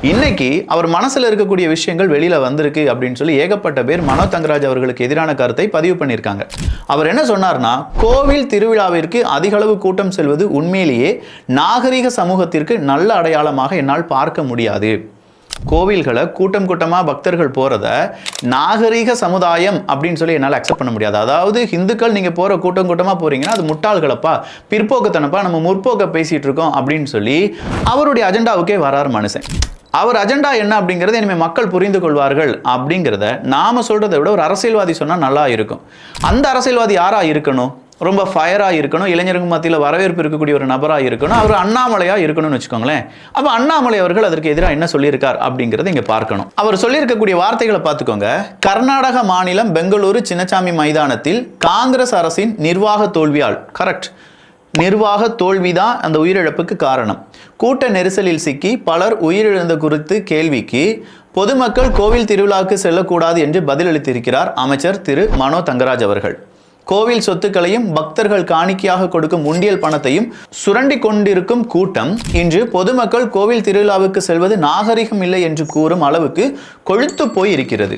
இன்னைக்கு அவர் மனசுல இருக்கக்கூடிய விஷயங்கள் வெளியில வந்திருக்கு அப்படின்னு சொல்லி ஏகப்பட்ட பேர் மனோ தங்கராஜ் அவர்களுக்கு எதிரான கருத்தை பதிவு பண்ணியிருக்காங்க. அவர் என்ன சொன்னார்னா, கோவில் திருவிழாவிற்கு அதிக அளவு கூட்டம் செல்வது உண்மையிலேயே நாகரிக சமூகத்திற்கு நல்ல அடையாளமாக என்னால் பார்க்க முடியாது. கோவில்களை கூட்டம் கூட்டமாக பக்தர்கள் போகிறத நாகரீக சமுதாயம் அப்படின்னு சொல்லி என்னால் அக்செப்ட் பண்ண முடியாது. அதாவது ஹிந்துக்கள் நீங்கள் போகிற கூட்டம் கூட்டமாக போகிறீங்கன்னா அது முட்டாள்களப்பா, பிற்போக்குத்தனப்பா, நம்ம முற்போக்க பேசிகிட்டு இருக்கோம் அப்படின்னு சொல்லி அவருடைய அஜெண்டாவுக்கே வரார் மனுஷன். அவர் அஜெண்டா என்ன அப்படிங்கிறத இனிமேல் மக்கள் புரிந்து கொள்வார்கள் அப்படிங்கிறத நாம் சொல்கிறத விட ஒரு அரசியல்வாதி சொன்னால் நல்லா இருக்கும். அந்த அரசியல்வாதி யாராக இருக்கணும்? ரொம்ப ஃபயராக இருக்கணும், இளைஞருக்கு மத்தியில் வரவேற்பு இருக்கக்கூடிய ஒரு நபராக இருக்கணும், அவர் அண்ணாமலையாக இருக்கணும்னு வச்சுக்கோங்களேன். அப்போ அண்ணாமலை அவர்கள் அதற்கு எதிராக என்ன சொல்லியிருக்கார் அப்படிங்கிறத இங்கே பார்க்கணும். அவர் சொல்லியிருக்கக்கூடிய வார்த்தைகளை பார்த்துக்கோங்க. கர்நாடக மாநிலம் பெங்களூரு சின்னசாமி மைதானத்தில் காங்கிரஸ் அரசின் நிர்வாக தோல்வியால், கரெக்ட், நிர்வாக தோல்விதான் அந்த உயிரிழப்புக்கு காரணம். கூட்ட நெரிசலில் சிக்கி பலர் உயிரிழந்த குறித்து கேள்விக்கு பொதுமக்கள் கோவில் திருவிழாவுக்கு செல்லக்கூடாது என்று பதிலளித்திருக்கிறார் அமைச்சர் திரு மனோ தங்கராஜ் அவர்கள். கோவில் சொத்துக்களையும் பக்தர்கள் காணிக்கையாக கொடுக்கும் உண்டியல் பணத்தையும் சுரண்டி கொண்டிருக்கும் கூட்டம் இன்று பொதுமக்கள் கோவில் திருவிழாவுக்கு செல்வது நாகரிகம் இல்லை என்று கூறும் அளவுக்கு கொழுத்து போய் இருக்கிறது.